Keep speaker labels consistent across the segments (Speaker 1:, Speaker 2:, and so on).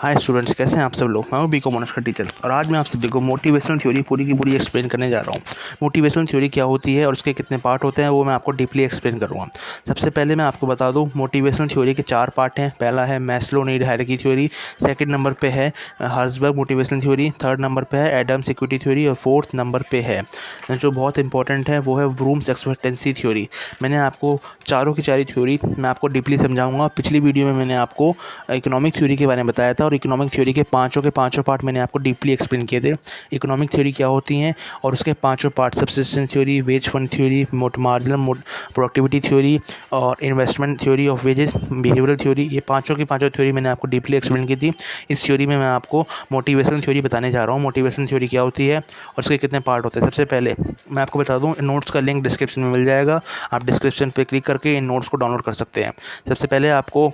Speaker 1: Hi students, कैसे हैं आप सब लोग। मैं हूं बीकॉम ऑनर्स का टीचर और आज मैं आप सभी को मोटिवेशनल थ्योरी पूरी की पूरी एक्सप्लेन करने जा रहा हूं। मोटिवेशनल थ्योरी क्या होती है और उसके कितने पार्ट होते हैं वो मैं आपको डीपली एक्सप्लेन करूंगा। सबसे पहले मैं आपको बता दूं, मोटिवेशनल थ्योरी के 4 पार्ट हैं। पहला है Maslow need hierarchy theory, second number पे है Herzberg motivational theory, third number पे है एडम्स इक्विटी थ्योरी और फोर्थ नंबर पे है जो बहुत इंपॉर्टेंट है वो है ब्रूम्स एक्सपेक्टेंसी थ्योरी। मैंने आपको चारों की चारी थ्योरी मैं आपको डीपली समझाऊंगा। पिछली वीडियो में मैंने आपको इकोनॉमिक थ्योरी के बारे में बताया था और इकोनॉमिक थ्योरी के पाँचों पार्ट मैंने आपको डीपली एक्सप्लेन किए थे। इकोनॉमिक थ्योरी क्या होती हैं और उसके पाँचों part, subsistence theory, wage fund theory, marginal productivity theory और investment theory of wages, behavioural theory, ये पाँचों की पाँचों थ्योरी मैंने आपको डीपली एक्सप्लेन की थी। इस थ्योरी में मैं आपको मोटिवेशनल थ्योरी बताने जा रहा हूँ। मोटिवेशनल थ्योरी क्या होती है और उसके कितने पार्ट होते हैं। सबसे पहले मैं आपको बता दूँ, नोट्स का लिंक डिस्क्रिप्शन में मिल जाएगा। आप डिस्क्रिप्शन पर क्लिक करके इन नोट्स को डाउनलोड कर सकते हैं। सबसे पहले आपको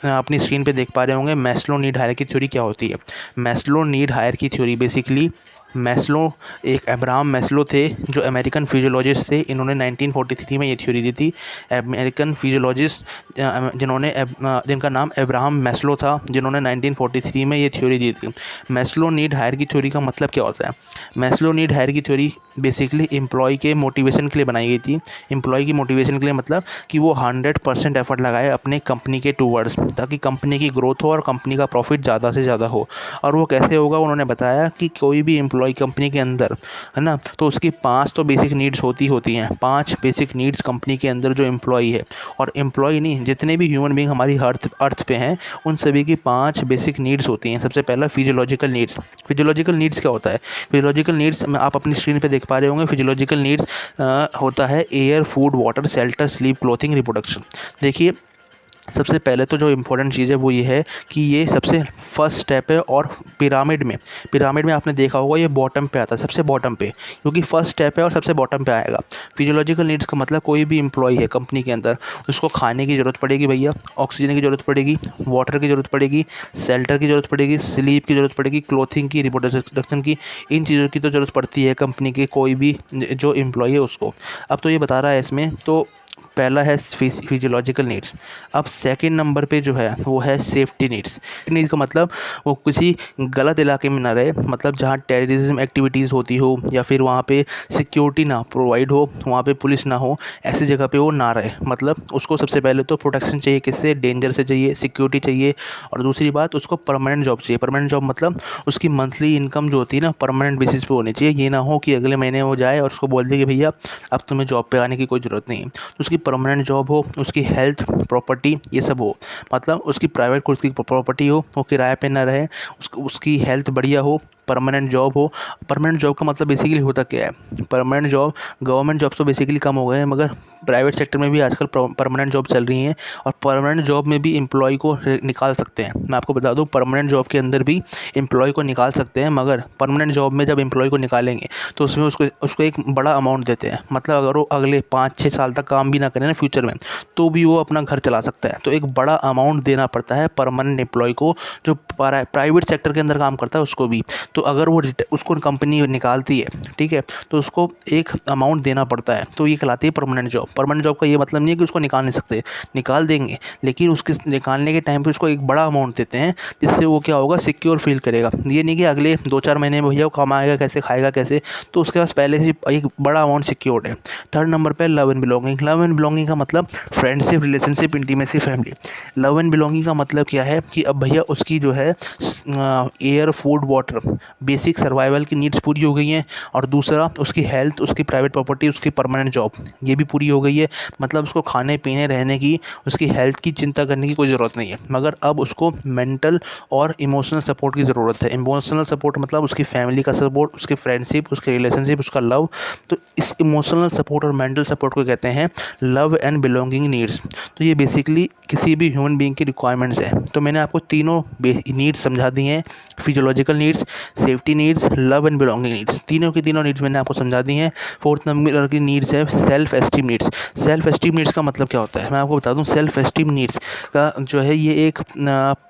Speaker 1: अपनी स्क्रीन पे देख पा रहे होंगे मैस्लो नीड हायरार्की थ्योरी क्या होती है। Maslow need hierarchy theory basically, Maslow एक अब्राहम मैस्लो थे जो अमेरिकन फिजियोलॉजिस्ट थे। इन्होंने 1943 में ये थ्योरी दी थी। अमेरिकन फिजियोलॉजिस्ट जिनका नाम अब्राहम मैस्लो था, जिन्होंने 1943 में ये थ्योरी दी थी। मैस्लो नीड हायरार्की थ्योरी का मतलब क्या होता है। Maslow need hierarchy theory basically employ के मोटिवेशन के लिए बनाई गई थी। एम्प्लॉय की मोटिवेशन के लिए मतलब कि वो 100% एफर्ट लगाए अपने कंपनी के टूवर्ड्स, ताकि कंपनी की ग्रोथ हो और कंपनी का प्रॉफिट ज़्यादा से ज़्यादा हो। और वो कैसे होगा, उन्होंने बताया कि कोई भी एम्प्लॉय कंपनी के अंदर है ना, तो उसकी 5 तो बेसिक नीड्स होती हैं। 5 बेसिक नीड्स कंपनी के अंदर जो एम्प्लॉय है, और एम्प्लॉय नहीं, जितने भी ह्यूमन बीइंग हमारी अर्थ पे हैं, उन सभी की 5 बेसिक नीड्स होती हैं। सबसे पहला फिजियोलॉजिकल नीड्स। फिजियोलॉजिकल नीड्स क्या होता है। फिजियोलॉजिकल नीड्स में आप अपनी स्क्रीन पे देख पा रहे होंगे। फिजियोलॉजिकल नीड्स होता है air, food, water, shelter, sleep, clothing, reproduction. देखिए, सबसे पहले तो जो इम्पोर्टेंट चीज़ है वो ये है कि ये सबसे फर्स्ट स्टेप है। और पिरामिड में आपने देखा होगा ये बॉटम पे आता है, सबसे बॉटम पे, क्योंकि फर्स्ट स्टेप है और सबसे बॉटम पे आएगा। फिजियोलॉजिकल नीड्स का मतलब कोई भी एम्प्लॉय है कंपनी के अंदर, उसको खाने की ज़रूरत पड़ेगी भैया, ऑक्सीजन की ज़रूरत पड़ेगी, वाटर की ज़रूरत पड़ेगी, शेल्टर की ज़रूरत पड़ेगी, स्लीप की ज़रूरत पड़ेगी, क्लोथिंग की, रिप्रोडक्शन की। इन चीज़ों की तो ज़रूरत पड़ती है कंपनी के कोई भी जो एम्प्लॉय है उसको। अब तो ये बता रहा है इसमें, तो पहला है फिजियोलॉजिकल नीड्स। अब सेकंड नंबर पे जो है वो है सेफ्टी नीड्स। नीड का मतलब वो किसी गलत इलाके में ना रहे, मतलब जहाँ टेररिज्म एक्टिविटीज़ होती हो या फिर वहाँ पे सिक्योरिटी ना प्रोवाइड हो, वहाँ पे पुलिस ना हो, ऐसी जगह पे वो ना रहे। मतलब उसको सबसे पहले तो प्रोटेक्शन चाहिए, किससे, डेंजर से चाहिए, सिक्योरिटी चाहिए। और दूसरी बात, उसको परमानेंट जॉब चाहिए। परमानेंट जॉब मतलब उसकी मंथली इनकम जो होती है ना, परमानेंट बेसिस पे होनी चाहिए। ये ना हो कि अगले महीने वो जाए और उसको बोल दे कि भैया अब तुम्हें जॉब पे आने की कोई ज़रूरत नहीं है। तो उसकी परमानेंट जॉब हो, उसकी हेल्थ, प्रॉपर्टी, ये सब हो। मतलब उसकी प्राइवेट खुद की प्रॉपर्टी हो, वो किराए पे ना रहे, उसकी हेल्थ बढ़िया हो, परमानेंट जॉब हो। परमानेंट जॉब का मतलब बेसिकली होता क्या है। परमानेंट जॉब, गवर्नमेंट जॉब तो बेसिकली कम हो गए हैं, मगर प्राइवेट सेक्टर में भी आजकल परमानेंट जॉब चल रही हैं। और परमानेंट जॉब में भी एम्प्लॉय को निकाल सकते हैं। मैं आपको बता दूं, परमानेंट जॉब के अंदर भी एम्प्लॉय को निकाल सकते हैं, मगर परमानेंट जॉब में जब एम्प्लॉय को निकालेंगे तो उसमें उसको एक बड़ा अमाउंट देते हैं। मतलब अगर वो अगले 5-6 साल तक काम भी ना करें ना फ्यूचर में, तो भी वो अपना घर चला सकता है। तो एक बड़ा अमाउंट देना पड़ता है परमानेंट एम्प्लॉय को, जो प्राइवेट सेक्टर के अंदर काम करता है उसको भी। तो अगर वो उसको कंपनी निकालती है, ठीक है, तो उसको एक अमाउंट देना पड़ता है। तो ये कहलाती है परमानेंट जॉब। परमानेंट जॉब का ये मतलब नहीं है कि उसको निकाल नहीं सकते, निकाल देंगे, लेकिन उसके निकालने के टाइम पे उसको एक बड़ा अमाउंट देते हैं, जिससे वो क्या होगा, सिक्योर फील करेगा। ये नहीं कि अगले 2-4 महीने में भैया वो कमाएगा कैसे, खाएगा कैसे, तो उसके पास पहले से एक बड़ा अमाउंट सिक्योर्ड है। थर्ड नंबर पे love and belonging. Love and belonging का मतलब friendship, relationship, intimacy, family. Love and belonging का मतलब क्या है कि अब भैया उसकी जो है air, food, water, basic survival की नीड्स पूरी हो गई हैं। और दूसरा, उसकी हेल्थ, उसकी प्राइवेट प्रॉपर्टी, उसकी परमानेंट जॉब, ये भी पूरी हो गई है। मतलब उसको खाने पीने, रहने की, उसकी हेल्थ की चिंता करने की कोई ज़रूरत नहीं है। मगर अब उसको मेंटल और इमोशनल सपोर्ट की ज़रूरत है। इमोशनल सपोर्ट मतलब उसकी फैमिली का सपोर्ट, उसकी फ्रेंडशिप, उसके रिलेशनशिप, उसका लव। तो इस इमोशनल सपोर्ट और मेंटल सपोर्ट को कहते हैं लव एंड बिलोंगिंग नीड्स। तो ये बेसिकली किसी भी ह्यूमन बीइंग की रिक्वायरमेंट्स है। तो मैंने आपको तीनों नीड्स समझा दी हैं। Physiological needs, safety needs, love and belonging needs. तीनों की तीनों नीड्स मैंने आपको समझा दी हैं। फोर्थ नंबर की नीड्स है self esteem needs. Self esteem needs का मतलब क्या होता है, मैं आपको बता दूं। सेल्फ एस्टीम नीड्स का जो है ये एक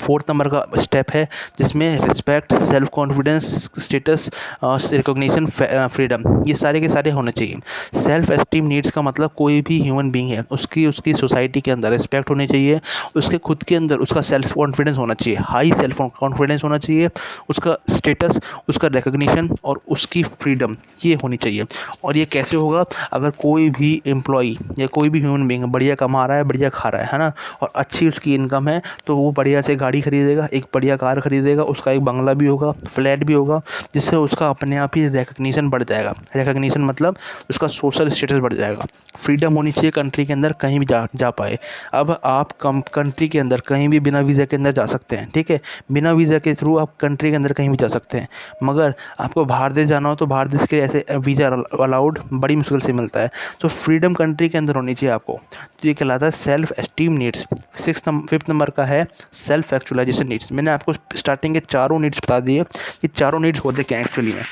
Speaker 1: फोर्थ नंबर का स्टेप है, जिसमें respect, self confidence, status, recognition, freedom, ये सारे के सारे होने चाहिए। सेल्फ एस्टीम नीड्स का मतलब कोई भी ह्यूमन बीइंग है उसकी उसकी सोसाइटी के अंदर रिस्पेक्ट होनी चाहिए, उसके खुद के अंदर उसका सेल्फ कॉन्फिडेंस होना चाहिए, हाई सेल्फ कॉन्फिडेंस होना चाहिए, उसका स्टेटस, उसका रिकॉग्निशन और उसकी फ्रीडम ये होनी चाहिए। और ये कैसे होगा, अगर कोई भी एम्प्लॉई या कोई भी ह्यूमन बीइंग बढ़िया कमा रहा है, बढ़िया खा रहा है ना, और अच्छी उसकी इनकम है, तो वो बढ़िया से गाड़ी खरीदेगा, एक बढ़िया कार खरीदेगा, उसका एक बंगला भी होगा, फ्लैट भी होगा, जिससे उसका अपने आप ही रिकॉग्निशन बढ़ जाएगा। रिकॉग्निशन मतलब उसका सोशल स्टेटस बढ़ जाएगा। फ्रीडम होनी चाहिए कंट्री के अंदर, कहीं भी जा पाए। अब आप कंट्री के अंदर कहीं भी बिना वीज़ा के अंदर जा सकते हैं, ठीक है, बिना वीज़ा के थ्रू आप कंट्री के अंदर कहीं भी जा सकते हैं। मगर आपको बाहर देश जाना हो तो बाहर देश के ऐसे वीज़ा अलाउड बड़ी मुश्किल से मिलता है। तो फ्रीडम कंट्री के अंदर होनी चाहिए आपको, तो ये कहलाता है self esteem needs. Fifth number का है सेल्फ एक्चुअलाइजेशन नीड्स। मैंने आपको स्टार्टिंग के चारों नीड्स बता दिए कि चारों नीड्स होते क्या एक्चुअली में।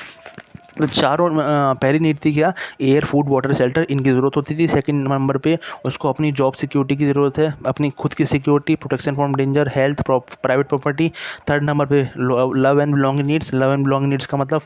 Speaker 1: तो चारों पहली नीड थी क्या, एयर, फूड, वाटर, शेल्टर, इनकी ज़रूरत होती थी। सेकंड नंबर पे उसको अपनी जॉब सिक्योरिटी की ज़रूरत है, अपनी खुद की security, protection from danger, health, private property. Third number पे love and belonging needs. Love and belonging needs का मतलब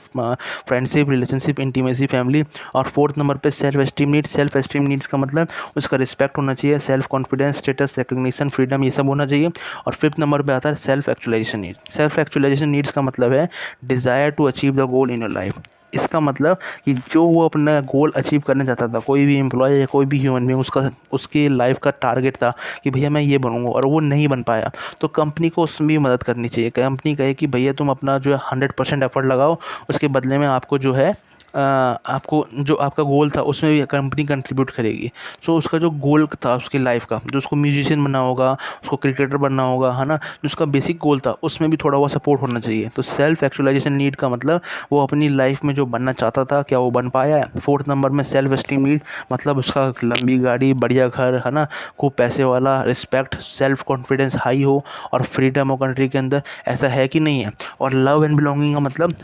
Speaker 1: फ्रेंडशिप, रिलेशनशिप, इंटीमेसी, फैमिली। और फोर्थ नंबर पे self esteem needs. Self esteem needs का मतलब उसका रिस्पेक्ट होना चाहिए, self confidence, status, recognition, freedom, ये सब होना चाहिए। और फिफ्थ नंबर पे आता है self actualization needs. Self actualization needs का मतलब है desire to achieve the goal in your life. इसका मतलब कि जो वो अपना गोल अचीव करना चाहता था, कोई भी एम्प्लॉय या कोई भी ह्यूमन बीइंग, उसका उसकी लाइफ का टारगेट था कि भैया मैं ये बनूंगा, और वो नहीं बन पाया, तो कंपनी को उसमें भी मदद करनी चाहिए। कंपनी कहे कि भैया तुम अपना जो है 100% एफर्ट लगाओ, उसके बदले में आपको जो है आपको जो आपका गोल था उसमें भी कंपनी कंट्रीब्यूट करेगी। सो उसका जो गोल था उसकी लाइफ का, जो उसको म्यूजिशियन बनना होगा, उसको क्रिकेटर बनना होगा, है ना, जो उसका बेसिक गोल था उसमें भी थोड़ा बहुत सपोर्ट होना चाहिए। तो सेल्फ एक्चुअलाइजेशन नीड का मतलब वो अपनी लाइफ में जो बनना चाहता था क्या वो बन पाया है। फोर्थ नंबर में सेल्फ एस्टीम नीड, मतलब उसका लंबी गाड़ी, बढ़िया घर, है ना, खूब पैसे वाला, रिस्पेक्ट, सेल्फ कॉन्फिडेंस हाई हो और फ्रीडम हो कंट्री के अंदर, ऐसा है कि नहीं है। और लव एंड बिलोंगिंग का मतलब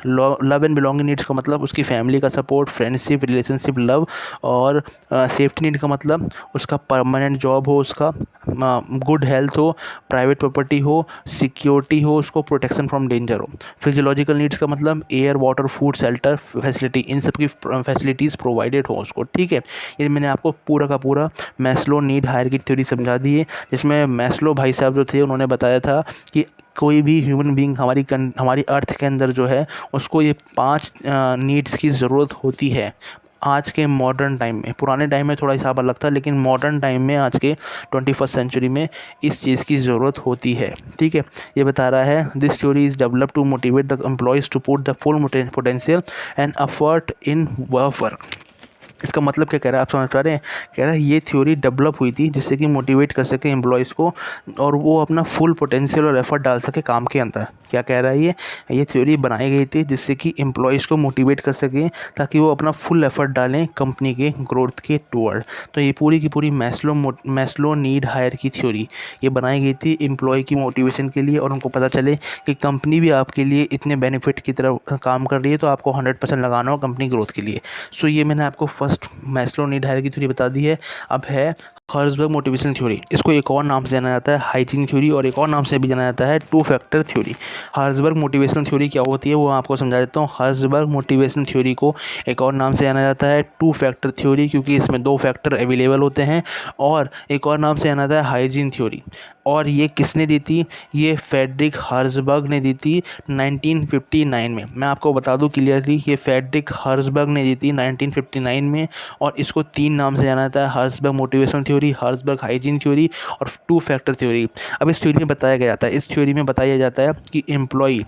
Speaker 1: लव एंड बिलोंगिंग नीड्स का मतलब उसकी फैमिली का सपोर्ट, फ्रेंडशिप, रिलेशनशिप, लव। और सेफ्टी नीड का मतलब उसका परमानेंट जॉब हो, उसका गुड हेल्थ हो, प्राइवेट प्रॉपर्टी हो, सिक्योरिटी हो, उसको प्रोटेक्शन फ्रॉम डेंजर हो। फिजियोलॉजिकल नीड्स का मतलब air, water, food, shelter, facility, इन सब की फैसिलिटीज़ प्रोवाइडेड हो उसको, ठीक है। ये मैंने आपको पूरा का पूरा मैस्लो नीड हायरार्की थ्योरी समझा दी है, जिसमें मैस्लो भाई साहब जो थे उन्होंने बताया था कि कोई भी ह्यूमन बीइंग हमारी अर्थ के अंदर जो है उसको ये 5 नीड्स की ज़रूरत होती है। आज के मॉडर्न टाइम में, पुराने टाइम में थोड़ा हिसाब अलग था, लेकिन मॉडर्न टाइम में आज के 21st सेंचुरी में इस चीज़ की ज़रूरत होती है, ठीक है। ये बता रहा है this theory is develop to motivate the employees to put the full potential and effort in work. इसका मतलब क्या कह रहा है, आप समझ पा रहे हैं। कह रहा है ये थ्योरी डेवलप हुई थी जिससे कि मोटिवेट कर सके एम्प्लॉयज़ को और वो अपना फुल पोटेंशियल और एफर्ट डाल सके काम के अंदर। क्या कह रहा है ये थ्योरी बनाई गई थी जिससे कि एम्प्लॉयज़ को मोटिवेट कर सकें ताकि वो अपना फुल एफर्ट डालें कंपनी के ग्रोथ के टुवर्ड। तो ये पूरी की पूरी मैस्लो नीड हायरार्की थ्योरी ये बनाई गई थी एम्प्लॉय की मोटिवेशन के लिए, और उनको पता चले कि कंपनी भी आपके लिए इतने बेनिफिट की तरफ काम कर रही है, तो आपको 100% लगाना हो कंपनी ग्रोथ के लिए। सो ये मैंने आपको first Maslow need hierarchy theory बता दी है। अब है हर्ज़बर्ग मोटिवेशन थ्योरी। इसको एक और नाम से जाना जाता है हाइजीन थ्योरी, और एक और नाम से भी जाना जाता है 2 factor theory. Herzberg motivation theory क्या होती है वो आपको समझा देता हूँ। हर्ज़बर्ग मोटिवेशन थ्योरी को एक और नाम से जाना जाता है 2 फैक्टर थ्योरी, क्योंकि इसमें 2 फैक्टर अवेलेबल होते हैं। और एक और नाम से जाना जाता है हाइजीन थ्योरी। और ये किसने दी थी, ये फ्रेडरिक हर्ज़बर्ग ने दी थी 1959 में। मैं आपको बता दूं क्लियरली, ये फ्रेडरिक हर्ज़बर्ग ने दी थी 1959 में। और इसको 3 नाम से जाना जाता है, Herzberg motivation theory, Herzberg hygiene theory और 2 फैक्टर थ्योरी। अब इस थ्योरी में बताया गया जाता है, इस थ्योरी में बताया जाता है कि एम्प्लॉय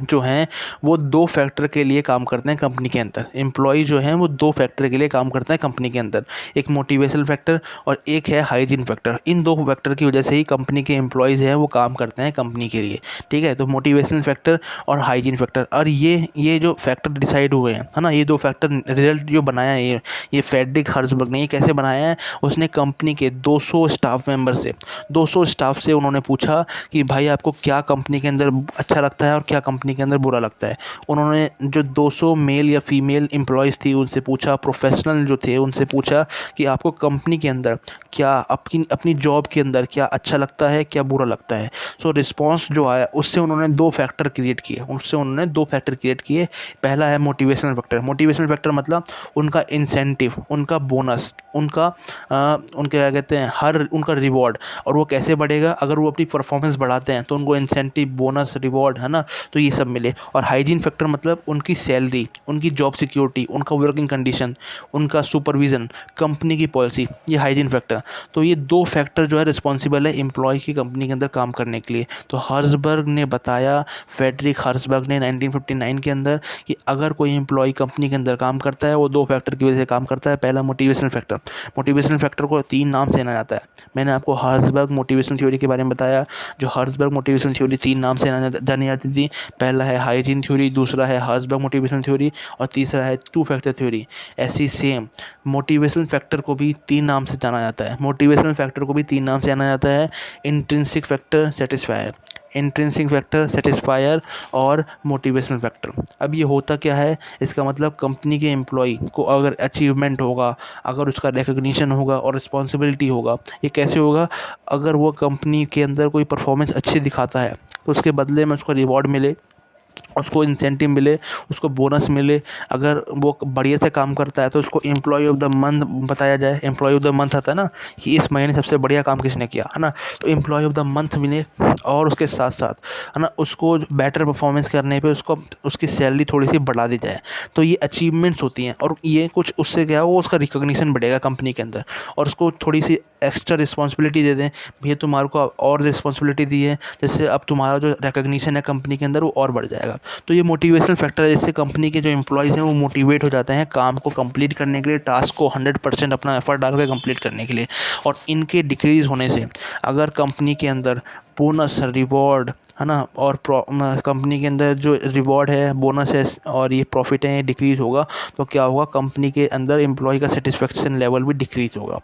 Speaker 1: जो हैं वो 2 फैक्टर के लिए काम करते हैं कंपनी के अंदर। एम्प्लॉय जो हैं वो 2 फैक्टर के लिए काम करते हैं कंपनी के अंदर, एक मोटिवेशनल फैक्टर और एक है हाइजीन फैक्टर। इन 2 फैक्टर की वजह से ही कंपनी के एम्प्लॉयज़ हैं वो काम करते हैं कंपनी के लिए, ठीक है। तो मोटिवेशनल फैक्टर और हाइजीन फैक्टर, और ये जो फैक्टर डिसाइड हुए हैं, है ना, ये 2 फैक्टर रिजल्ट जो बनाया है ये फ्रेडरिक हर्ज़बर्ग ने, ये कैसे बनाया है, उसने कंपनी के 200 स्टाफ मेंबर से 200 स्टाफ से उन्होंने पूछा कि भाई आपको क्या कंपनी के अंदर अच्छा लगता है और क्या कंपनी कंपनी के अंदर बुरा लगता है। उन्होंने जो 200 मेल या फीमेल एम्प्लॉयज़ थी उनसे पूछा, प्रोफेशनल जो थे उनसे पूछा कि आपको कंपनी के अंदर क्या अपनी अपनी जॉब के अंदर क्या अच्छा लगता है, क्या बुरा लगता है। सो रिस्पॉन्स जो आया उससे उन्होंने 2 फैक्टर क्रिएट किए। पहला है मोटिवेशनल फैक्टर। मोटिवेशनल फैक्टर मतलब उनका इंसेंटिव, उनका बोनस, उनके क्या कहते हैं, हर उनका रिवॉर्ड। और वो कैसे बढ़ेगा, अगर वो अपनी परफॉर्मेंस बढ़ाते हैं तो उनको इंसेंटिव, बोनस, रिवॉर्ड, है ना, तो ये सब मिले। और हाइजीन फैक्टर मतलब उनकी सैलरी, उनकी जॉब सिक्योरिटी, उनका वर्किंग कंडीशन, उनका सुपरविज़न, कंपनी की पॉलिसी, ये हाइजीन फैक्टर। तो ये 2 फैक्टर जो है रिस्पॉन्सिबल है एम्प्लॉय की कंपनी के अंदर काम करने के लिए। तो हर्ज़बर्ग ने बताया, फ्रेडरिक हर्ज़बर्ग ने 1959 के अंदर, कि अगर कोई एम्प्लॉय कंपनी के अंदर काम करता है वो 2 फैक्टर की वजह से काम करता है। पहला मोटिवेशनल फैक्टर। मोटिवेशनल फैक्टर को 3 नाम से जाना जाता है। मैंने आपको हर्ज़बर्ग मोटिवेशन थ्योरी के बारे में बताया। जो हर्ज़बर्ग मोटिवेशन थ्योरी 3 नाम से जानी जाती थी। पहला है हाइजीन थ्योरी, दूसरा है हर्ज़बर्ग मोटिवेशन थ्योरी और तीसरा है 2 फैक्टर थ्योरी। ऐसी सेम मोटिवेशनल फैक्टर को भी 3 नाम से जाना जाता है। मोटिवेशनल फैक्टर को भी 3 नाम से जाना जाता है। Intrinsic factor, satisfier. Intrinsic factor, satisfier और मोटिवेशनल फैक्टर। अब ये होता क्या है, इसका मतलब कंपनी के एम्प्लॉय को अगर अचीवमेंट होगा, अगर उसका रिकग्निशन होगा और रिस्पॉन्सिबिलिटी होगा, ये कैसे होगा, अगर वो कंपनी के अंदर कोई परफॉर्मेंस अच्छी दिखाता है तो उसके बदले में उसको रिवॉर्ड मिले, उसको इंसेंटिव मिले, उसको बोनस मिले। अगर वो बढ़िया से काम करता है तो उसको एम्प्लॉय ऑफ द मंथ बताया जाए। एम्प्लॉय ऑफ द मंथ आता है ना, कि इस महीने सबसे बढ़िया काम किसने किया, है ना, तो एम्प्लॉय ऑफ द मंथ मिले। और उसके साथ साथ, है ना, उसको बेटर परफॉर्मेंस करने पे उसको उसकी सैलरी थोड़ी सी बढ़ा दी जाए। तो ये अचीवमेंट्स होती हैं और ये कुछ उससे क्या हो, उसका रिकॉग्निशन बढ़ेगा कंपनी के अंदर। और उसको थोड़ी सी एक्स्ट्रा रिस्पॉन्सिबिलिटी दे दें, भैया तुम्हारे को और रिस्पॉन्सिबिलिटी दी है, जैसे अब तुम्हारा जो रिकॉग्निशन है कंपनी के अंदर वो और बढ़ जाएगा। तो ये मोटिवेशनल फैक्टर है, जिससे कंपनी के जो एम्प्लॉयज़ हैं वो मोटिवेट हो जाते हैं काम को कंप्लीट करने के लिए, टास्क को 100% अपना एफर्ट डाल के कंप्लीट करने के लिए। और इनके डिक्रीज़ होने से, अगर कंपनी के अंदर बोनस, रिवॉर्ड, है ना, और कंपनी के अंदर जो रिवॉर्ड है, बोनस है और ये प्रॉफिट है, ये डिक्रीज़ होगा, तो क्या होगा, कंपनी के अंदर एम्प्लॉय का सेटिस्फेक्शन लेवल भी डिक्रीज़ होगा।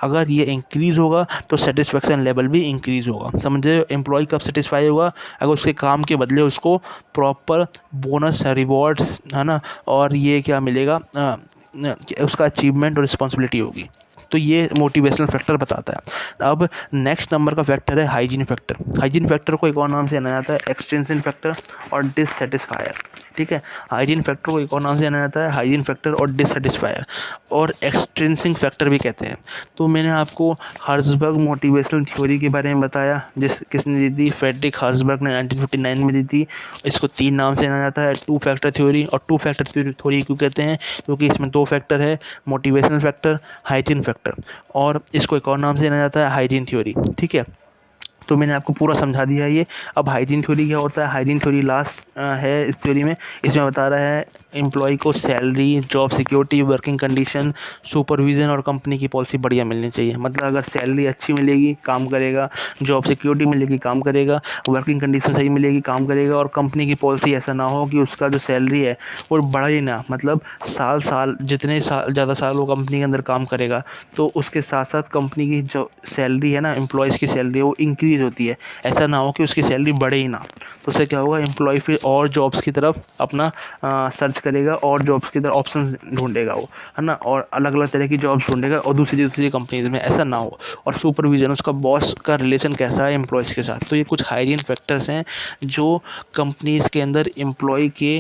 Speaker 1: अगर ये इंक्रीज़ होगा तो सेटिस्फेक्शन लेवल भी इंक्रीज़ होगा। समझे, एम्प्लॉय कब सेटिस्फाई होगा, अगर उसके काम के बदले उसको प्रॉपर बोनस, रिवॉर्ड्स, है ना, और ये क्या मिलेगा, उसका अचीवमेंट और रिस्पॉन्सिबिलिटी होगी। तो ये मोटिवेशनल फैक्टर बताता है। अब नेक्स्ट नंबर का फैक्टर है हाइजीन फैक्टर। हाइजीन फैक्टर को एक और नाम से जाना जाता है एक्सटेंशन फैक्टर और डिससेटिस्फायर। ठीक है, हाइजीन फैक्टर को एक और नाम से जाना जाता है हाइजीन फैक्टर और डिससेटिस्फायर और एक्सट्रिंसिक फैक्टर भी कहते हैं। तो मैंने आपको हर्ज़बर्ग मोटिवेशनल थ्योरी के बारे में बताया, किसने दी थी, फ्रेडरिक हर्ज़बर्ग ने 1959 में दी थी। इसको 3 नाम से जाना जाता है, 2 फैक्टर थ्योरी। और 2 फैक्टर थ्योरी क्यों कहते हैं, क्योंकि इसमें 2 फैक्टर है, मोटिवेशनल फैक्टर, हाइजीन फैक्टर। और इसको एक और नाम से जाना जाता है हाइजीन थ्योरी। ठीक है, तो मैंने आपको पूरा समझा दिया है ये। अब हाइजीन थ्योरी क्या होता है, हाइजीन थ्योरी लास्ट है इस थ्योरी में। इसमें बता रहा है एम्प्लॉय को salary, job security, working condition, supervision और कंपनी की पॉलिसी बढ़िया मिलनी चाहिए। मतलब अगर सैलरी अच्छी मिलेगी काम करेगा, जॉब सिक्योरिटी मिलेगी काम करेगा, वर्किंग कंडीशन सही मिलेगी काम करेगा, और कंपनी की पॉलिसी ऐसा ना हो कि उसका जो सैलरी है वो बढ़ा ही ना। मतलब साल जितने साल ज़्यादा साल वो कंपनी के अंदर काम करेगा तो उसके साथ साथ कंपनी की जो सैलरी है ना, एम्प्लॉयज़ की सैलरी है वो इंक्रीज़ होती है। ऐसा ना हो कि उसकी सैलरी बढ़े ही ना। तो उससे क्या होगा, एम्प्लॉय फिर और जॉब्स की तरफ अपना सर्च करेगा और जॉब्स की तरफ ऑप्शंस ढूंढेगा वो, है ना, और अलग अलग तरह की जॉब्स ढूंढेगा और दूसरी कंपनीज़ में। ऐसा ना हो। और सुपरविजन, उसका बॉस का रिलेशन कैसा है एम्प्लॉयज़ के साथ। तो ये कुछ हाइजीन फैक्टर्स हैं जो कंपनीज़ के अंदर एम्प्लॉय के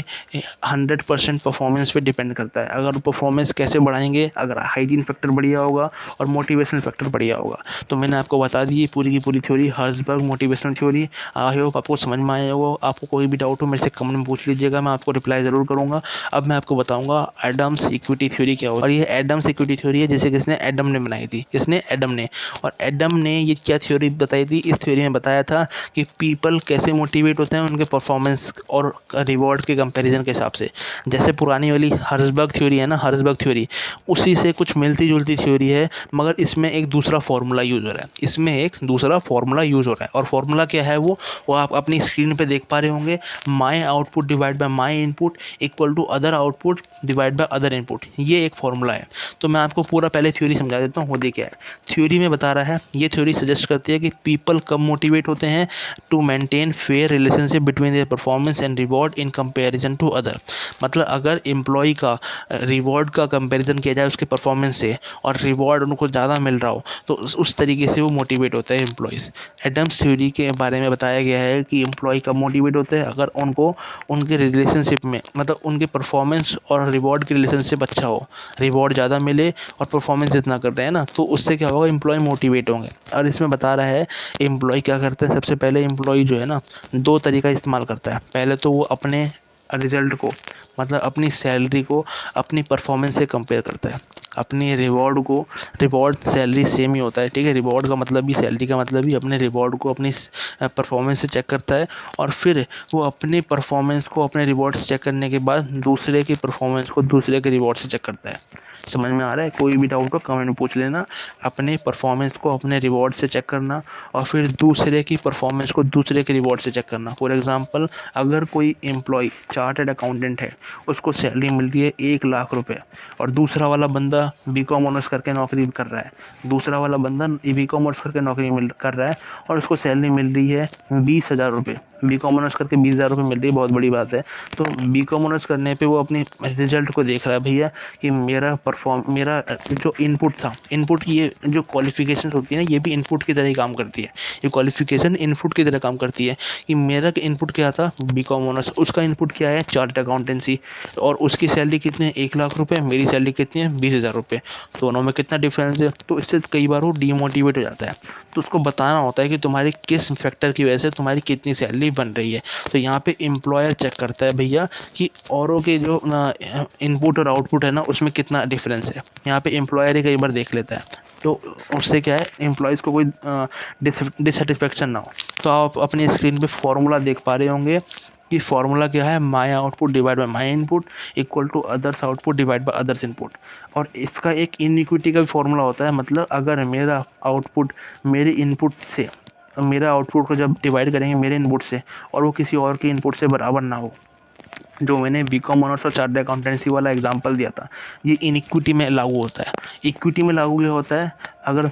Speaker 1: 100% परफॉर्मेंस पे डिपेंड करता है। अगर परफॉर्मेंस कैसे बढ़ाएंगे, अगर हाइजीन फैक्टर बढ़िया होगा और मोटिवेशनल फैक्टर बढ़िया होगा। तो मैंने आपको बता दी पूरी की पूरी theory, Herzberg motivational theory. I hope आपको समझ में आया होगा। आपको कोई भी डाउट हो मेरे से कमेंट में पूछ लीजिएगा, मैं आपको रिप्लाई ज़रूर करूँगा। अब मैं आपको बताऊँगा एडम्स इक्विटी थ्योरी क्या होती है। और ये एडम्स इक्विटी थ्योरी है जिसे किसने, एडम ने बनाई थी। किसने, एडम ने। और एडम ने ये क्या थ्योरी बताई थी, इस थ्योरी में बताया था कि पीपल कैसे मोटिवेट होते हैं उनके परफॉर्मेंस और रिवॉर्ड के कंपैरिजन के हिसाब से। जैसे पुरानी वाली हर्ज़बर्ग थ्योरी है ना, हर्ज़बर्ग थ्योरी उसी से कुछ मिलती जुलती थ्योरी है, मगर इसमें एक दूसरा फार्मूला यूज़ हो रहा है। इसमें एक दूसरा फार्मूला यूज़ हो रहा है। और फॉर्मूला क्या है वो आप अपनी स्क्रीन पे देख पा रहे होंगे। My output divide by my input equal to other output divide by other input, ये एक फॉर्मूला है। तो मैं आपको पूरा पहले थ्योरी समझा देता हूँ होती क्या है। थ्योरी में बता रहा है, ये थ्योरी सजेस्ट करती है कि पीपल कब मोटिवेट होते हैं to maintain fair relationship between their performance and reward in comparison to other. मतलब अगर एम्प्लॉय का रिवॉर्ड का कंपैरिजन किया जाए उसके परफॉर्मेंस से और रिवॉर्ड उनको ज़्यादा मिल रहा हो तो उस तरीके से वो मोटिवेट होता है एम्प्लॉयज़। एडम्स थ्योरी के बारे में बताया गया है कि एम्प्लॉय कब मोटिवेट होते हैं, अगर उनको उनके रिलेशनशिप में मतलब उनके परफॉर्मेंस और रिवॉर्ड की रिलेशनशिप अच्छा हो, रिवॉर्ड ज़्यादा मिले और परफॉर्मेंस जितना कर रहे हैं ना, तो उससे क्या होगा, एम्प्लॉय मोटिवेट होंगे। और इसमें बता रहा है एम्प्लॉय क्या करते हैं, सबसे पहले एम्प्लॉय जो है ना 2 तरीका इस्तेमाल करता है। पहले तो वो अपने रिज़ल्ट को मतलब अपनी सैलरी को अपनी परफॉर्मेंस से कंपेयर करता है। अपनी रिवॉर्ड को, रिवॉर्ड सैलरी सेम ही होता है, ठीक है। रिवॉर्ड का मतलब भी, सैलरी का मतलब भी, अपने रिवॉर्ड को अपनी परफॉर्मेंस से चेक करता है और फिर वो अपनी परफॉर्मेंस को अपने रिवॉर्ड से चेक करने के बाद दूसरे की परफॉर्मेंस को दूसरे के रिवॉर्ड से चेक करता है। समझ में आ रहा है? कोई भी डाउट हो कमेंट में पूछ लेना। अपने परफॉर्मेंस को अपने रिवॉर्ड से चेक करना और फिर दूसरे की परफॉर्मेंस को दूसरे के रिवॉर्ड से चेक करना। फॉर एग्जांपल, अगर कोई एम्प्लॉय चार्टर्ड अकाउंटेंट है, उसको सैलरी मिल रही है 1 लाख रुपए और दूसरा वाला बंदा बीकॉम ऑनर्स करके नौकरी कर रहा है, दूसरा वाला बंदा बीकॉम ऑनर्स करके नौकरी कर रहा है और उसको सैलरी मिल रही है 20,000 रुपये। बीकॉम ऑनर्स करके 20,000 रुपये मिल रही है, बहुत बड़ी बात है। तो बीकॉम ऑनर्स करने पे वो अपनी रिजल्ट को देख रहा है, भैया कि मेरा जो इनपुट था, इनपुट ये जो क्वालिफिकेशन होती है ना, ये भी इनपुट की तरह ही काम करती है। ये क्वालिफिकेशन इनपुट की तरह काम करती है कि मेरा इनपुट क्या था, बीकॉम ऑनर्स, उसका इनपुट क्या है, चार्टर्ड अकाउंटेंसी, और उसकी सैलरी कितनी है, 1 लाख रुपये, मेरी सैलरी कितनी है, 20,000 रुपये। दोनों में कितना डिफरेंस है। तो इससे कई बार वो डीमोटिवेट हो जाता है। तो उसको बताना होता है कि तुम्हारी किस फैक्टर की वजह से तुम्हारी कितनी सैलरी बन रही है। तो यहाँ पे एम्प्लॉयर चेक करता है भैया कि औरों के जो इनपुट और आउटपुट है ना, उसमें कितना डिफरेंस है। यहाँ पे एम्प्लॉयर ही कई बार देख लेता है। तो उससे क्या है, एम्प्लॉयज़ को कोई डिससेटिस्फेक्शन ना हो। तो आप अपनी स्क्रीन पे फॉर्मूला देख पा रहे होंगे कि फॉर्मूला क्या है, my output divide by my input equal to others output divide by others input. और इसका एक इनइक्विटी का भी फॉर्मूला होता है। मतलब अगर मेरा आउटपुट मेरे इनपुट से, मेरा आउटपुट को जब डिवाइड करेंगे मेरे इनपुट से और वो किसी और के इनपुट से बराबर ना हो, जो मैंने बीकॉम ऑनर्स और चार्टर्ड अकाउंटेंसी वाला एग्जांपल दिया था, ये इनइक्विटी में लागू होता है। इक्विटी में लागू ये होता है, अगर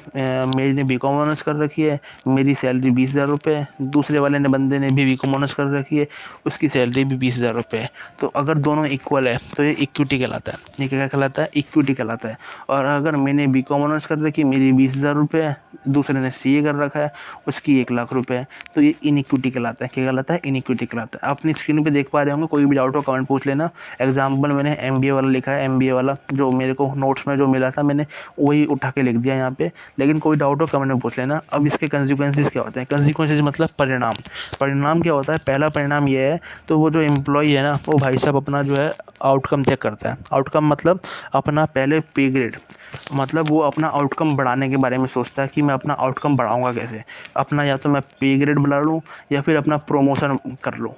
Speaker 1: मैंने बीकॉम ऑनर्स कर रखी है, मेरी सैलरी 20,000 रुपये है, दूसरे वाले ने बंदे ने भी बीकॉम ऑनर्स कर रखी है, उसकी सैलरी भी 20,000 रुपये है। तो अगर दोनों इक्वल है तो ये इक्विटी कहलाता है। ये क्या कहलाता है, इक्विटी कहलाता है। और अगर मैंने बीकॉम ऑनर्स कर रखी है, मेरी 20,000 रुपये है, दूसरे ने सीए कर रखा है, उसकी 1 लाख रुपये है, तो ये इनइक्विटी कहलाता है। क्या कहलाता है, इनइक्विटी कहलाता है। आप अपनी स्क्रीन पे देख पा रहे होंगे, कोई भी डाउट हो कमेंट पूछ लेना। एग्जाम्पल मैंने एमबीए वाला लिखा है, एमबीए वाला जो मेरे को नोट्स में जो मिला था मैंने वही उठा के लिख दिया यहाँ पे, लेकिन कोई डाउट हो कमेंट में पूछ लेना। अब इसके कंसिक्वेंसेस क्या होते हैं, कंसिक्वेंसेस मतलब परिणाम। परिणाम क्या होता है, पहला परिणाम ये है, तो वो जो एम्प्लॉय है ना, वो भाई साहब अपना जो है आउटकम चेक करता है। आउटकम मतलब अपना पहले पे ग्रेड, मतलब वो अपना आउटकम बढ़ाने के बारे में सोचता है कि मैं अपना आउटकम बढ़ाऊंगा कैसे। अपना या तो मैं पे ग्रेड बढ़ा लूँ या फिर अपना प्रमोशन कर लूँ।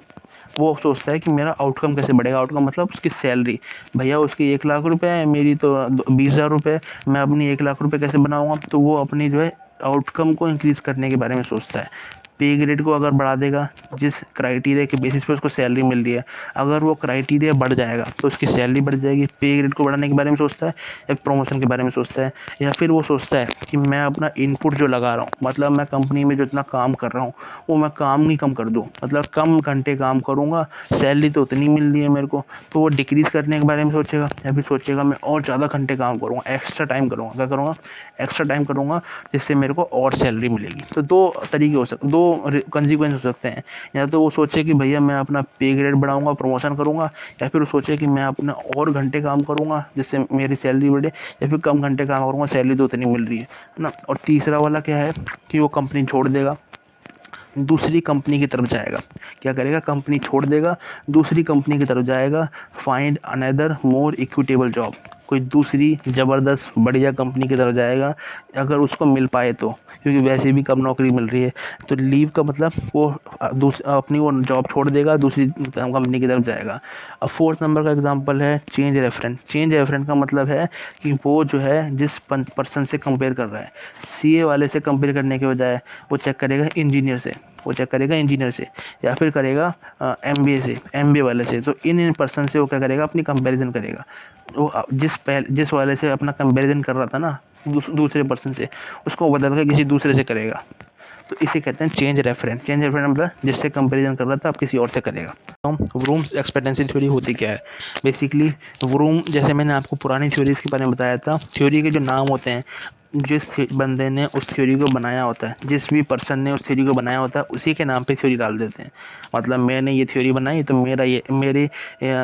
Speaker 1: वो सोचता है कि मेरा आउटकम कैसे बढ़ेगा। आउटकम मतलब उसकी सैलरी, भैया उसकी 1 लाख रुपये है, मेरी तो 20,000 रुपये, मैं अपनी 1 लाख रुपये कैसे बनाऊंगा। तो वो अपनी जो है आउटकम को इंक्रीज़ करने के बारे में सोचता है। पे ग्रेड को अगर बढ़ा देगा, जिस क्राइटेरिया के बेसिस पे उसको सैलरी मिल रही है, अगर वो क्राइटेरिया बढ़ जाएगा तो उसकी सैलरी बढ़ जाएगी। पे ग्रेड को बढ़ाने के बारे में सोचता है या प्रमोशन के बारे में सोचता है, या फिर वो सोचता है कि मैं अपना इनपुट जो लगा रहा हूँ, मतलब मैं कंपनी में जो इतना काम कर रहा हूँ वो मैं काम ही कम कर दूँ, मतलब कम घंटे काम करूँगा, सैलरी तो उतनी मिल रही है मेरे को। तो वो डिक्रीज़ करने के बारे में सोचेगा, या फिर सोचेगा मैं और ज़्यादा घंटे काम करूँगा, एक्स्ट्रा टाइम करूँगा। क्या करूँगा, एक्स्ट्रा टाइम करूँगा, जिससे मेरे को और सैलरी मिलेगी। तो 2 तरीके हो सकते, 2 कंसिक्वेंस हो सकते हैं। या तो वो सोचे कि भैया मैं अपना पे ग्रेड बढ़ाऊंगा, प्रमोशन करूंगा, या फिर वो सोचे कि मैं अपना और घंटे काम करूंगा जिससे मेरी सैलरी बढ़े, या फिर कम घंटे काम करूंगा, सैलरी तो उतनी मिल रही है ना। और तीसरा वाला क्या है कि वो कंपनी छोड़ देगा, दूसरी कंपनी की तरफ जाएगा। क्या करेगा, कंपनी छोड़ देगा, दूसरी कंपनी की तरफ जाएगा, find another more equitable job. कोई दूसरी ज़बरदस्त बढ़िया कंपनी की तरफ जाएगा, अगर उसको मिल पाए तो, क्योंकि वैसे भी कम नौकरी मिल रही है। तो लीव का मतलब वो अपनी वो जॉब छोड़ देगा, दूसरी कंपनी की तरफ जाएगा। अब फोर्थ नंबर का एग्जांपल है चेंज रेफरेंस। चेंज रेफरेंस का मतलब है कि वो जो है जिस पर्सन से कंपेयर कर रहा है, सीए वाले से कंपेयर करने के बजाय वो चेक करेगा इंजीनियर से, या फिर करेगा एमबीए से, एमबीए वाले से। तो इन पर्सन से वो क्या करेगा, अपनी कंपैरिजन करेगा। वो जिस वाले से अपना कंपैरिजन कर रहा था ना दूसरे पर्सन से, उसको बदल कर किसी दूसरे से करेगा। तो इसे कहते हैं चेंज रेफरेंस। चेंज रेफरेंस मतलब जिससे कंपैरिजन कर रहा था अब किसी और से करेगा। व्रूम एक्सपेक्टेंसी थ्योरी होती क्या है? बेसिकली व्रूम, जैसे मैंने आपको पुरानी थ्योरीज के बारे में बताया था, थ्योरी के जो नाम होते हैं, जिस बंदे ने उस थ्योरी को बनाया होता है, जिस भी पर्सन ने उस थ्योरी को बनाया होता है, उसी के नाम पे थ्योरी डाल देते हैं। मतलब मैंने ये थ्योरी बनाई तो मेरे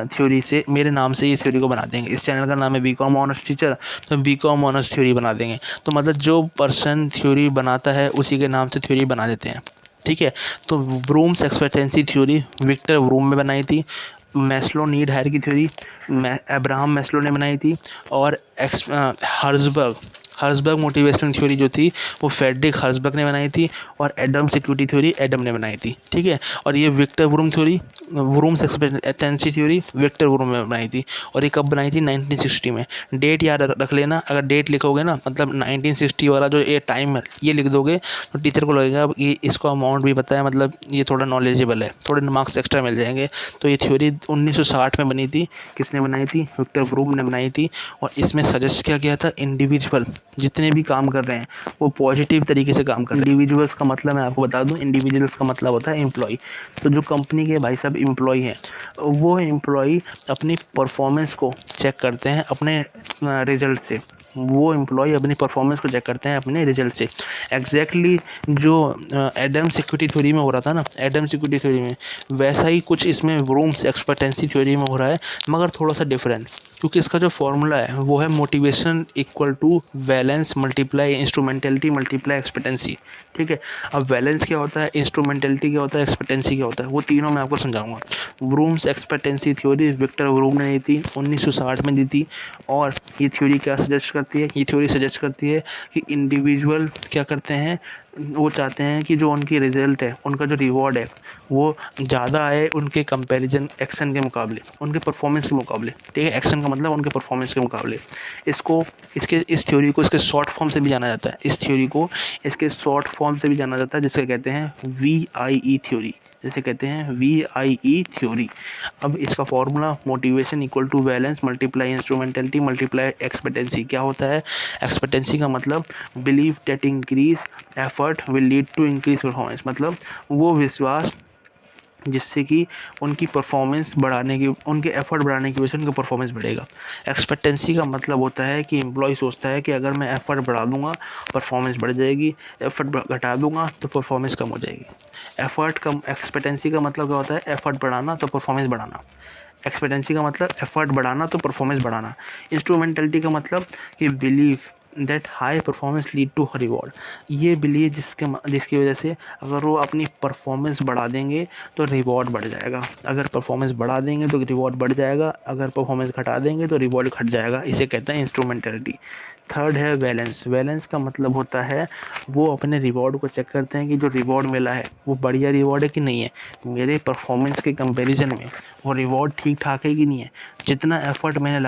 Speaker 1: थ्योरी से, मेरे नाम से ये थ्योरी को बना देंगे। इस चैनल का नाम है बीकॉम ऑनर्स टीचर, तो बीकॉम ऑनर्स थ्योरी बना देंगे। तो मतलब जो पर्सन थ्योरी बनाता है उसी के नाम से थ्योरी बना देते हैं, ठीक है। तो व्रूम्स एक्सपेक्टेंसी थ्योरी विक्टर व्रूम ने बनाई थी। Maslow need hierarchy theory Abraham Maslow ने बनाई थी। और हर्ज़बर्ग मोटिवेशनल थ्योरी जो थी वो फ्रेडरिक हर्ज़बर्ग ने बनाई थी। और एडम सिक्योरिटी थ्योरी एडम ने बनाई थी, ठीक है। और ये Victor Vroom theory, Vroom's expectancy theory Victor Vroom ने बनाई थी। और ये कब बनाई थी? 1960 में। डेट याद रख लेना, अगर डेट लिखोगे ना, मतलब 1960 वाला जो ये टाइम है ये लिख दोगे तो टीचर को लगेगा ये इसको अमाउंट भी पता है, मतलब ये थोड़ा नॉलेजेबल है, थोड़े मार्क्स एक्स्ट्रा मिल जाएंगे। तो ये थ्योरी 1960 में बनी थी। किसने बनाई थी? विक्टर व्रूम ने बनाई थी। और इसमें सजेस्ट किया गया था इंडिविजुअल जितने भी काम कर रहे हैं वो पॉजिटिव तरीके से काम कर रहे हैं। इंडिविजुअल्स का मतलब मैं आपको बता दूं, इंडिविजुअल्स का मतलब होता है एम्प्लॉय। तो जो कंपनी के भाई साहब एम्प्लॉय हैं, वो एम्प्लॉय अपनी परफॉर्मेंस को चेक करते हैं अपने रिजल्ट से। वो एम्प्लॉय अपनी परफॉर्मेंस को चेक करते हैं अपने रिजल्ट से। एग्जैक्टली जो एडम सिक्योरिटी थ्योरी में हो रहा था ना, एडम सिक्योरिटी थ्योरी में, वैसा ही कुछ इसमें व्रूम्स एक्सपेक्टेंसी थ्योरी में हो रहा है, मगर थोड़ा सा डिफरेंट। क्योंकि इसका जो फॉर्मूला है वो है motivation equal to valence multiply instrumentality multiply expectancy, ठीक है। अब वैलेंस क्या होता है, इंस्ट्रूमेंटेलिटी क्या होता है, एक्सपेक्टेंसी क्या होता है, वो तीनों मैं आपको समझाऊंगा। व्रूम्स एक्सपेक्टेंसी थ्योरी विक्टर व्रूम ने दी थी, 1960 में दी थी। और ये थ्योरी क्या सजेस्ट करती है? ये थ्योरी सजेस्ट करती है कि इंडिविजुअल क्या करते हैं, वो चाहते हैं कि जो उनकी रिजल्ट है, उनका जो रिवॉर्ड है, वो ज़्यादा आए उनके कंपैरिजन एक्शन के मुकाबले, उनके परफॉर्मेंस के मुकाबले, ठीक है। एक्शन का मतलब उनके परफॉर्मेंस के मुकाबले। इस थ्योरी को इसके शॉर्ट फॉर्म से भी जाना जाता है। इस थ्योरी को इसके शॉर्ट फॉर्म से भी जाना जाता है, जिसे कहते हैं VIE थ्योरी, जिसे कहते हैं VIE थ्योरी। अब इसका formula motivation equal to balance multiply instrumentality multiply expectancy. क्या होता है? एक्सपेक्टेंसी का मतलब believe that increase effort will lead to increase performance, मतलब वो विश्वास जिससे कि उनकी परफॉर्मेंस बढ़ाने की, उनके एफर्ट बढ़ाने की वजह से उनका परफॉर्मेंस बढ़ेगा। एक्सपेक्टेंसी का मतलब होता है कि एम्प्लॉय सोचता है कि अगर मैं एफर्ट बढ़ा दूंगा परफॉर्मेंस बढ़ जाएगी, एफर्ट घटा दूंगा तो परफॉर्मेंस कम हो जाएगी। एफर्ट कम, एक्सपेक्टेंसी का मतलब क्या होता है? एफर्ट बढ़ाना तो परफॉर्मेंस बढ़ाना। एक्सपेक्टेंसी का मतलब एफर्ट बढ़ाना तो परफॉर्मेंस बढ़ाना। इंस्ट्रूमेंटलिटी का मतलब कि believe that high performance lead to reward. ये बिलीव जिसकी वजह से अगर वो अपनी परफॉर्मेंस बढ़ा देंगे तो रिवॉर्ड बढ़ जाएगा। अगर परफॉर्मेंस बढ़ा देंगे तो रिवॉर्ड बढ़ जाएगा, अगर परफॉर्मेंस घटा देंगे तो रिवॉर्ड घट जाएगा। इसे कहते हैं इंस्ट्रूमेंटलिटी। थर्ड है बैलेंस। बैलेंस का मतलब होता है वो अपने रिवॉर्ड को चेक करते हैं कि जो रिवॉर्ड मिला है वो बढ़िया रिवॉर्ड है कि नहीं है, मेरे परफॉर्मेंस के कंपैरिजन में वो रिवॉर्ड ठीक ठाक है कि नहीं है। जितना एफर्ट मैंने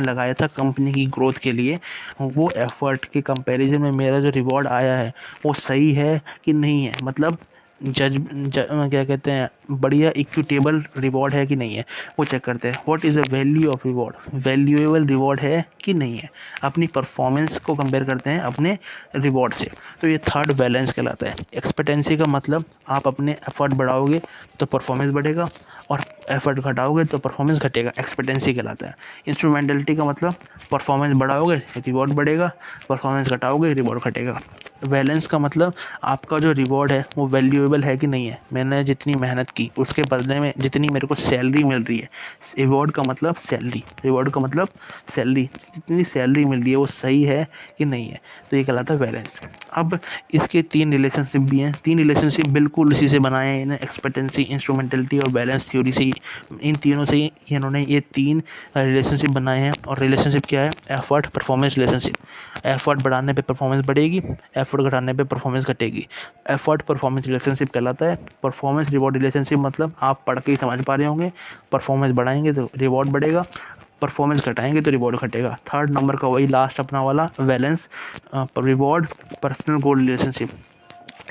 Speaker 1: लगाया था कंपनी की ग्रोथ के लिए, वो एफर्ट के कंपैरिजन में मेरा जो रिवॉर्ड आया है वो सही है कि नहीं है, मतलब क्या कहते हैं, बढ़िया इक्विटेबल रिवॉर्ड है कि नहीं है, वो चेक करते हैं। What is the value of reward, valuable reward है कि नहीं है। अपनी परफॉर्मेंस को कंपेयर करते हैं अपने रिवॉर्ड से। तो ये थर्ड बैलेंस कहलाता है। एक्सपेक्टेंसी का मतलब आप अपने एफर्ट बढ़ाओगे तो परफॉर्मेंस बढ़ेगा, और एफर्ट घटाओगे तो परफॉर्मेंस घटेगा, एक्सपेक्टेंसी कहलाता है। इंस्ट्रूमेंटलिटी का मतलब परफॉर्मेंस बढ़ाओगे रिवॉर्ड बढ़ेगा, परफॉर्मेंस घटाओगे रिवॉर्ड घटेगा। बैलेंस का मतलब आपका जो रिवॉर्ड है वो वैल्यूएबल है कि नहीं है। मैंने जितनी मेहनत की उसके बदले में जितनी मेरे को सैलरी मिल रही है, रिवॉर्ड का मतलब सैलरी, रिवॉर्ड का मतलब सैलरी, जितनी सैलरी मिल रही है वो सही है कि नहीं है, तो ये कहलाता है बैलेंस। अब इसके 3 रिलेशनशिप भी हैं। 3 रिलेशनशिप बिल्कुल इसी से बनाए हैं इन्हें, एक्सपेक्टेंसी, इंस्ट्रूमेंटलिटी और बैलेंस थ्योरी से। इन तीनों से ही इन्होंने ये 3 रिलेशनशिप बनाए हैं। और रिलेशनशिप क्या है? Effort performance relationship. एफर्ट बढ़ाने पे परफॉर्मेंस बढ़ेगी, एफर्ट घटाने पे परफॉर्मेंस घटेगी। एफर्ट परफॉर्मेंस रिलेशनशिप कहलाता है। परफॉर्मेंस रिवॉर्ड रिलेशनशिप मतलब आप पढ़ के ही समझ पा रहे होंगे, परफॉर्मेंस बढ़ाएंगे तो रिवॉर्ड बढ़ेगा, परफॉर्मेंस घटाएंगे तो रिवॉर्ड घटेगा। थर्ड नंबर का वही लास्ट अपना वाला balance, reward personal goal relationship.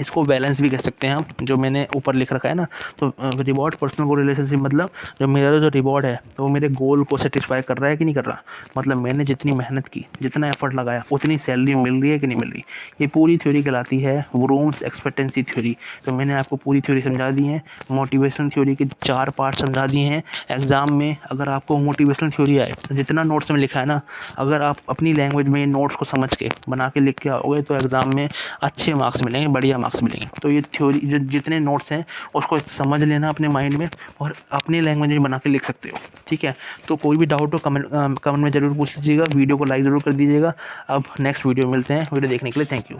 Speaker 1: इसको बैलेंस भी कह सकते हैं हम, जो मैंने ऊपर लिख रखा है ना। तो रिवॉर्ड पर्सनल गोल रिलेशनशिप मतलब जो मेरा जो रिवॉर्ड है तो वो मेरे गोल को सेटिस्फाई कर रहा है कि नहीं कर रहा। मतलब मैंने जितनी मेहनत की, जितना एफर्ट लगाया, उतनी सैलरी मिल रही है कि नहीं मिल रही। ये पूरी थ्योरी कहलाती है ब्लूम्स एक्सपेक्टेंसी थ्योरी। तो मैंने आपको पूरी थ्योरी समझा दी है। मोटिवेशन थ्योरी के 4 पार्ट समझा दिए हैं। एग्ज़ाम में अगर आपको मोटिवेशनल थ्योरी आए तो जितना नोट्स में लिखा है ना, अगर आप अपनी लैंग्वेज में नोट्स को समझ के बना के लिख के आओगे तो एग्ज़ाम में अच्छे मार्क्स मिलेंगे, बढ़िया मार्क्स मिलेंगे। तो ये थ्योरी जो जितने नोट्स हैं उसको समझ लेना अपने माइंड में और अपनी लैंग्वेज में बना के लिख सकते हो, ठीक है। तो कोई भी डाउट हो कमेंट में ज़रूर पूछ लीजिएगा, वीडियो को लाइक ज़रूर कर दीजिएगा। अब नेक्स्ट वीडियो मिलते हैं। वीडियो देखने के लिए थैंक यू।